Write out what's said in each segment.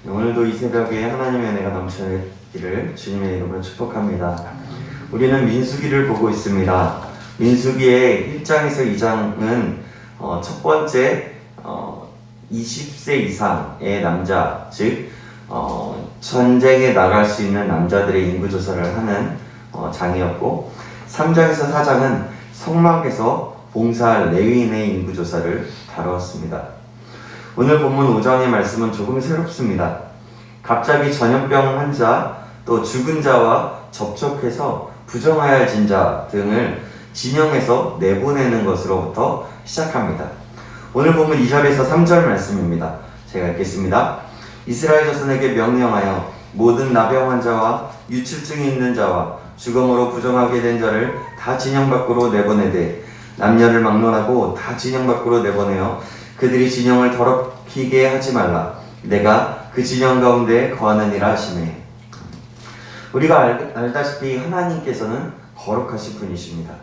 오늘도 이 새벽에 하나님의 은혜가 넘치기를 주님의 이름으로 축복합니다. 우리는 민수기를 보고 있습니다. 민수기의 1장에서 2장은 첫 번째 20세 이상의 남자, 즉 전쟁에 나갈 수 있는 남자들의 인구조사를 하는 장이었고, 3장에서 4장은 성막에서 봉사할 레위인의 인구조사를 다루었습니다. 오늘 본문 5장의 말씀은 조금 새롭습니다. 갑자기 전염병 환자, 또 죽은 자와 접촉해서 부정하여야 할 진자 등을 진영에서 내보내는 것으로부터 시작합니다. 오늘 본문 2절에서 3절 말씀입니다. 제가 읽겠습니다. 이스라엘 자손에게 명령하여 모든 나병 환자와 유출증이 있는 자와 죽음으로 부정하게 된 자를 다 진영 밖으로 내보내되 남녀를 막론하고 다 진영 밖으로 내보내어 그들이 진영을 더럽히게 하지 말라. 내가 그 진영 가운데 거하느니라 하시매. 우리가 알다시피 하나님께서는 거룩하신 분이십니다.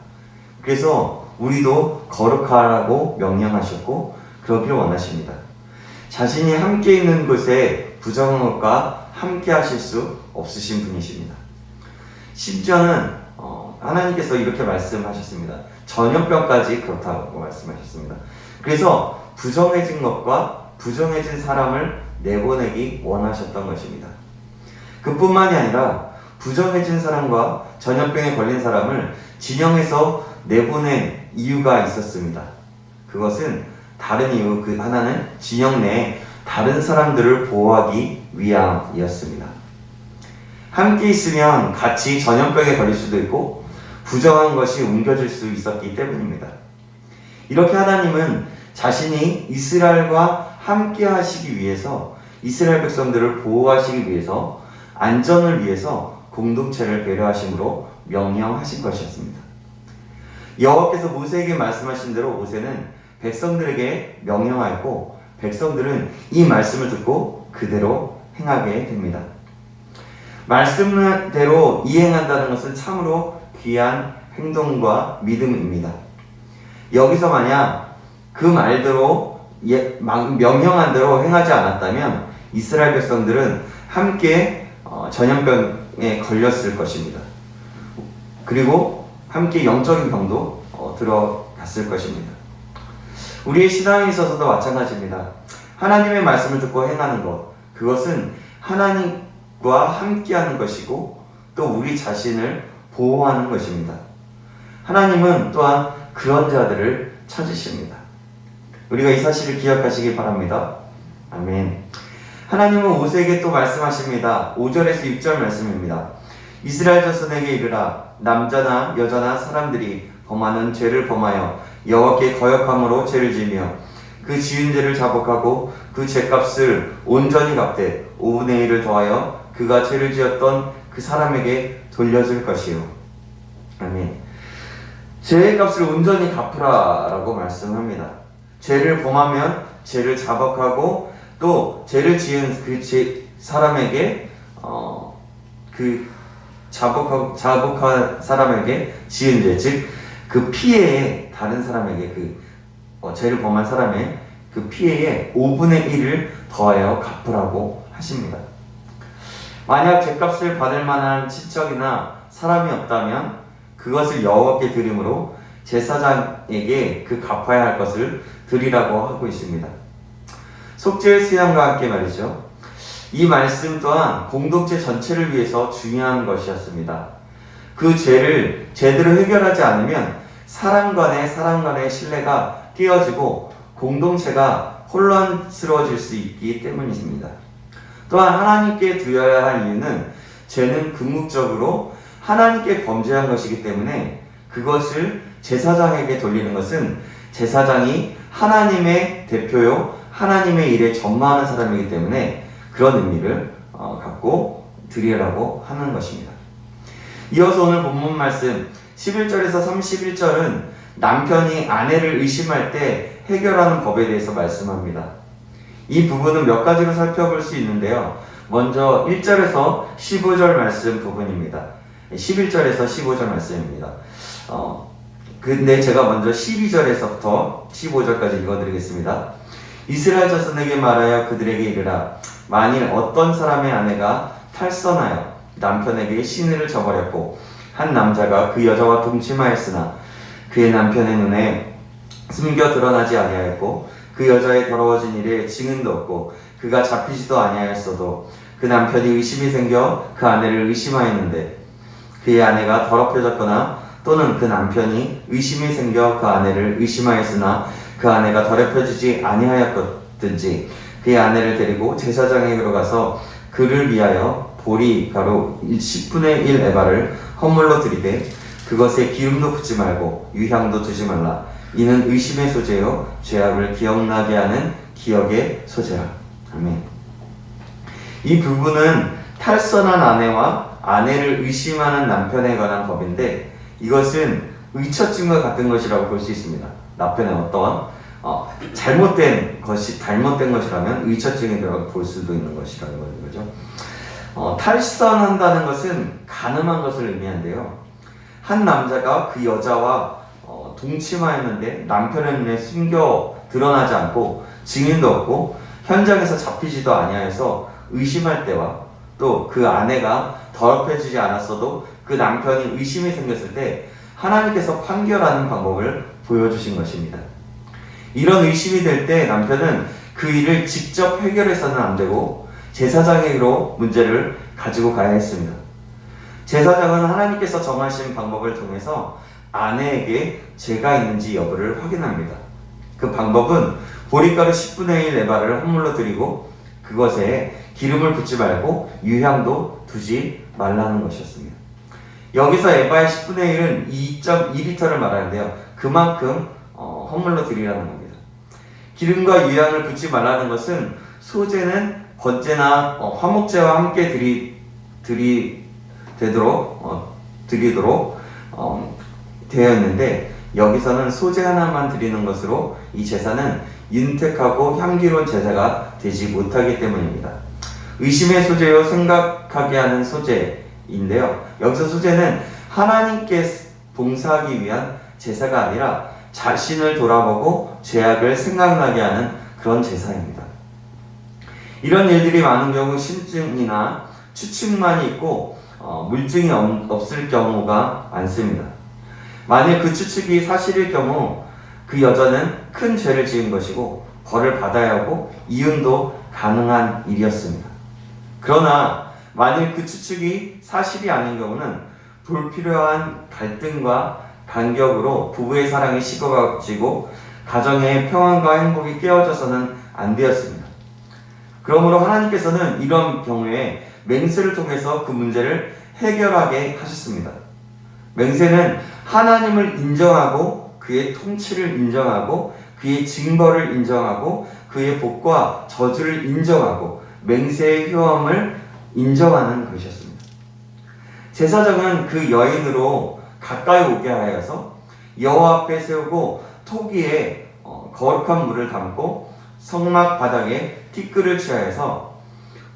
그래서 우리도 거룩하라고 명령하셨고 그러기를 원하십니다. 자신이 함께 있는 곳에 부정한 것과 함께 하실 수 없으신 분이십니다. 심지어는 하나님께서 이렇게 말씀하셨습니다. 전염병까지 그렇다고 말씀하셨습니다. 그래서 부정해진 것과 부정해진 사람을 내보내기 원하셨던 것입니다. 그뿐만이 아니라 부정해진 사람과 전염병에 걸린 사람을 진영에서 내보낸 이유가 있었습니다. 그것은 다른 이유, 그 하나는 진영 내에 다른 사람들을 보호하기 위함이었습니다. 함께 있으면 같이 전염병에 걸릴 수도 있고 부정한 것이 옮겨질 수 있었기 때문입니다. 이렇게 하나님은 자신이 이스라엘과 함께 하시기 위해서, 이스라엘 백성들을 보호하시기 위해서, 안전을 위해서 공동체를 배려하심으로 명령하신 것이었습니다. 여호와께서 모세에게 말씀하신 대로 모세는 백성들에게 명령하였고, 백성들은 이 말씀을 듣고 그대로 행하게 됩니다. 말씀대로 이행한다는 것은 참으로 귀한 행동과 믿음입니다. 여기서 만약 그 말대로 명령한 대로 행하지 않았다면 이스라엘 백성들은 함께 전염병에 걸렸을 것입니다. 그리고 함께 영적인 병도 들어갔을 것입니다. 우리의 신앙에 있어서도 마찬가지입니다. 하나님의 말씀을 듣고 행하는 것, 그것은 하나님과 함께하는 것이고 또 우리 자신을 보호하는 것입니다. 하나님은 또한 그런 자들을 찾으십니다. 우리가 이 사실을 기억하시기 바랍니다. 아멘. 하나님은 모세에게 또 말씀하십니다. 5절에서 6절 말씀입니다. 이스라엘 자손에게 이르라. 남자나 여자나 사람들이 범하는 죄를 범하여 여호와께 거역함으로 죄를 지으며 그 지은 죄를 자복하고 그 죄값을 온전히 갚되 5분의 1을 더하여 그가 죄를 지었던 그 사람에게 돌려줄 것이요. 아멘. 죄의 값을 온전히 갚으라 라고 말씀합니다. 죄를 범하면 죄를 자복하고 또 죄를 지은 그 사람에게 그 자복한 사람에게 지은 죄, 즉 그 피해에 다른 사람에게 죄를 범한 사람의 그 피해에 5분의 1을 더하여 갚으라고 하십니다. 만약 죄값을 받을 만한 친척이나 사람이 없다면 그것을 여호와께 드림으로 제사장에게 그 갚아야 할 것을 드리라고 하고 있습니다. 속죄의 수양과 함께 말이죠. 이 말씀 또한 공동체 전체를 위해서 중요한 것이었습니다. 그 죄를 제대로 해결하지 않으면 사람 간의 신뢰가 깨어지고 공동체가 혼란스러워질 수 있기 때문입니다. 또한 하나님께 드려야 할 이유는 죄는 궁극적으로 하나님께 범죄한 것이기 때문에 그것을 제사장에게 돌리는 것은 제사장이 하나님의 대표요 하나님의 일에 전무하는 사람이기 때문에 그런 의미를 갖고 드리라고 하는 것입니다. 이어서 오늘 본문 말씀 11절에서 31절은 남편이 아내를 의심할 때 해결하는 법에 대해서 말씀합니다. 이 부분은 몇 가지로 살펴볼 수 있는데요. 먼저 1절에서 15절 말씀 부분입니다. 11절에서 15절 말씀입니다. 근데 제가 먼저 12절에서부터 15절까지 읽어드리겠습니다. 이스라엘 자손에게 말하여 그들에게 이르라. 만일 어떤 사람의 아내가 탈선하여 남편에게 시내를 저버렸고 한 남자가 그 여자와 동침하였으나 그의 남편의 눈에 숨겨 드러나지 아니하였고 그 여자의 더러워진 일에 증인도 없고 그가 잡히지도 아니하였어도 그 남편이 의심이 생겨 그 아내를 의심하였는데 그의 아내가 더럽혀졌거나 또는 그 남편이 의심이 생겨 그 아내를 의심하였으나 그 아내가 더럽혀지지 아니하였든지 그의 아내를 데리고 제사장에게로 가서 그를 위하여 보리 가루 10분의 1 에바를 헌물로 드리되 그것에 기름도 붓지 말고 유향도 두지 말라. 이는 의심의 소재요 죄악을 기억나게 하는 기억의 소재라. 아멘. 이 부분은 탈선한 아내와 아내를 의심하는 남편에 관한 법인데 이것은 의처증과 같은 것이라고 볼 수 있습니다. 남편의 어떤 잘못된 것이라면 의처증이라고 볼 수도 있는 것이라는 거죠. 탈선한다는 것은 간음한 것을 의미한데요. 한 남자가 그 여자와 동침하였는데 남편의 눈에 숨겨 드러나지 않고 증인도 없고 현장에서 잡히지도 아니하여서 의심할 때와 또 그 아내가 더럽혀지지 않았어도 그 남편이 의심이 생겼을 때 하나님께서 판결하는 방법을 보여주신 것입니다. 이런 의심이 될 때 남편은 그 일을 직접 해결해서는 안 되고 제사장에게로 문제를 가지고 가야 했습니다. 제사장은 하나님께서 정하신 방법을 통해서 아내에게 죄가 있는지 여부를 확인합니다. 그 방법은 보리가루 10분의 1 에바를 헌물로 드리고 그것에 기름을 붓지 말고 유향도 두지 말라는 것이었습니다. 여기서 에바의 10분의 1은 2.2리터를 말하는데요. 그만큼 헌물로 드리라는 겁니다. 기름과 유향을 붓지 말라는 것은 소재는 번제나 화목제와 함께 드리도록 되어 있는데 여기서는 소재 하나만 드리는 것으로 이 제사는 윤택하고 향기로운 제사가 되지 못하기 때문입니다. 의심의 소재요 생각하게 하는 소재인데요. 여기서 소재는 하나님께 봉사하기 위한 제사가 아니라 자신을 돌아보고 죄악을 생각나게 하는 그런 제사입니다. 이런 일들이 많은 경우 심증이나 추측만이 있고 물증이 없을 경우가 많습니다. 만일 그 추측이 사실일 경우 그 여자는 큰 죄를 지은 것이고 벌을 받아야 하고 이혼도 가능한 일이었습니다. 그러나 만일 그 추측이 사실이 아닌 경우는 불필요한 갈등과 간격으로 부부의 사랑이 식어가지고 가정의 평안과 행복이 깨어져서는 안 되었습니다. 그러므로 하나님께서는 이런 경우에 맹세를 통해서 그 문제를 해결하게 하셨습니다. 맹세는 하나님을 인정하고 그의 통치를 인정하고 그의 징벌을 인정하고 그의 복과 저주를 인정하고 맹세의 효험을 인정하는 것이었습니다. 제사장은 그 여인으로 가까이 오게 하여서 여호와 앞에 세우고 토기에 거룩한 물을 담고 성막 바닥에 티끌을 취하여서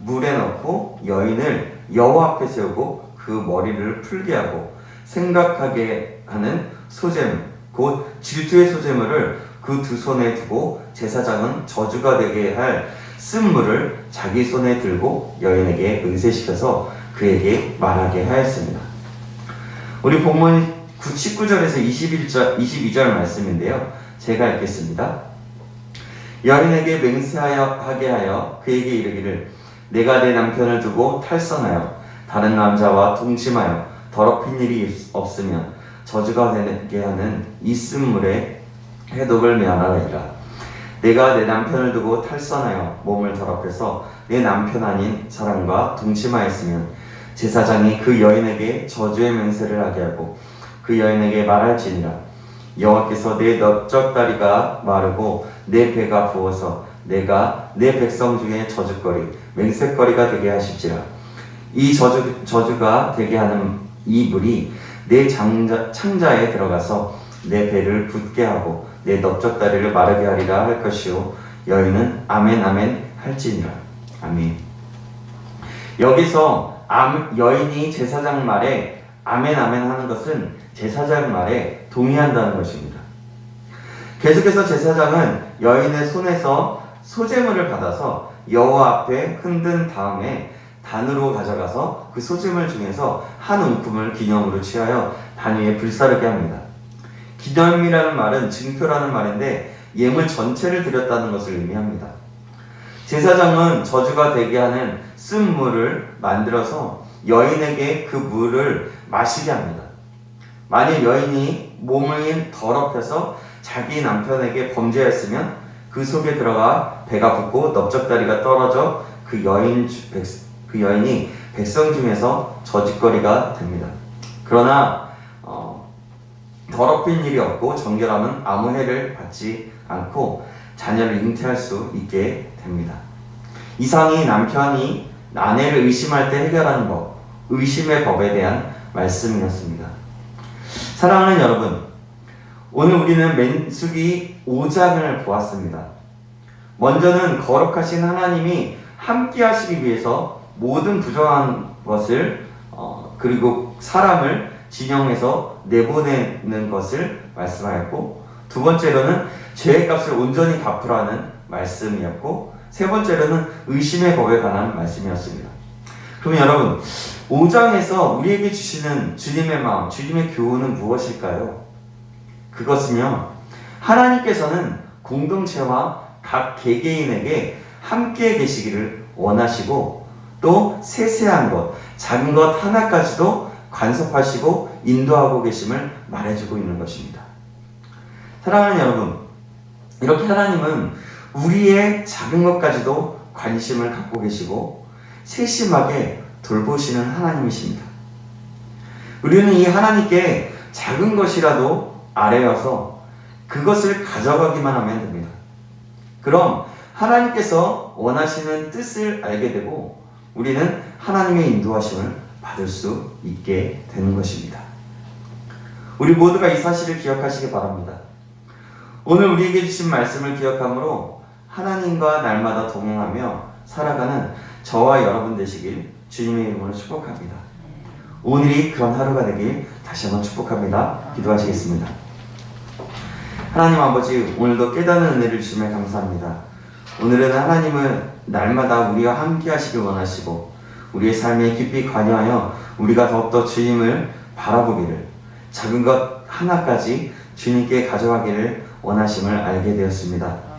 물에 넣고 여인을 여호와 앞에 세우고 그 머리를 풀게 하고 생각하게 하는 소재물, 곧 질투의 소재물을 그 두 손에 두고 제사장은 저주가 되게 할 쓴물을 자기 손에 들고 여인에게 응세시켜서 그에게 말하게 하였습니다. 우리 본문 19절에서 22절 말씀인데요. 제가 읽겠습니다. 여인에게 맹세하게 하여 그에게 이르기를 내가 내 남편을 두고 탈선하여 다른 남자와 동침하여 더럽힌 일이 없으면 저주가 되게 하는 이 쓴물에 해독을 면하리라. 내가 내 남편을 두고 탈선하여 몸을 더럽혀서 내 남편 아닌 사람과 동침하였으면 제사장이 그 여인에게 저주의 맹세를 하게 하고 그 여인에게 말할지니라. 여호와께서 내 넓적다리가 마르고 내 배가 부어서 내가 내 백성 중에 저주거리 맹세거리가 되게 하실지라. 이 저주가 되게 하는 이 물이 내 창자에 들어가서 내 배를 붓게 하고 내 넓적다리를 마르게 하리라 할 것이요 여인은 아멘 아멘 할지니라. 아멘. 여기서 여인이 제사장 말에 아멘 아멘 하는 것은 제사장 말에 동의한다는 것입니다. 계속해서 제사장은 여인의 손에서 소제물을 받아서 여호와 앞에 흔든 다음에 단으로 가져가서 그 소재물 중에서 한 움큼을 기념으로 취하여 단 위에 불사르게 합니다. 기념이라는 말은 증표라는 말인데 예물 전체를 드렸다는 것을 의미합니다. 제사장은 저주가 되게 하는 쓴 물을 만들어서 여인에게 그 물을 마시게 합니다. 만일 여인이 몸을 더럽혀서 자기 남편에게 범죄했으면 그 속에 들어가 배가 붓고 넓적다리가 떨어져 그 여인이 백성 중에서 저짓거리가 됩니다. 그러나 더럽힌 일이 없고 정결함은 아무 해를 받지 않고 자녀를 잉태할 수 있게 됩니다. 이상이 남편이 아내를 의심할 때 해결하는 법, 의심의 법에 대한 말씀이었습니다. 사랑하는 여러분, 오늘 우리는 민수기 5장을 보았습니다. 먼저는 거룩하신 하나님이 함께 하시기 위해서 모든 부정한 것을 그리고 사람을 진영에서 내보내는 것을 말씀하였고, 두 번째로는 죄의 값을 온전히 갚으라는 말씀이었고, 세 번째로는 의심의 법에 관한 말씀이었습니다. 그러면 여러분, 5장에서 우리에게 주시는 주님의 마음, 주님의 교훈은 무엇일까요? 그것은요, 하나님께서는 공동체와 각 개개인에게 함께 계시기를 원하시고, 또 세세한 것, 작은 것 하나까지도 간섭하시고 인도하고 계심을 말해주고 있는 것입니다. 사랑하는 여러분, 이렇게 하나님은 우리의 작은 것까지도 관심을 갖고 계시고 세심하게 돌보시는 하나님이십니다. 우리는 이 하나님께 작은 것이라도 아뢰어서 그것을 가져가기만 하면 됩니다. 그럼 하나님께서 원하시는 뜻을 알게 되고 우리는 하나님의 인도하심을 받을 수 있게 되는 것입니다. 우리 모두가 이 사실을 기억하시기 바랍니다. 오늘 우리에게 주신 말씀을 기억함으로 하나님과 날마다 동행하며 살아가는 저와 여러분 되시길 주님의 이름으로 축복합니다. 오늘이 그런 하루가 되길 다시 한번 축복합니다. 기도하시겠습니다. 하나님 아버지, 오늘도 깨닫는 은혜를 주시며 감사합니다. 오늘은 하나님은 날마다 우리와 함께 하시길 원하시고 우리의 삶에 깊이 관여하여 우리가 더욱더 주님을 바라보기를, 작은 것 하나까지 주님께 가져가기를 원하심을 알게 되었습니다.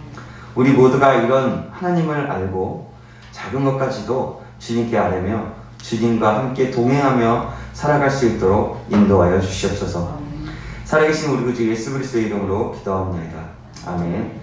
우리 모두가 이런 하나님을 알고 작은 것까지도 주님께 아뢰며 주님과 함께 동행하며 살아갈 수 있도록 인도하여 주시옵소서. 살아계신 우리 구주 예수 그리스도의 이름으로 기도합니다. 아멘.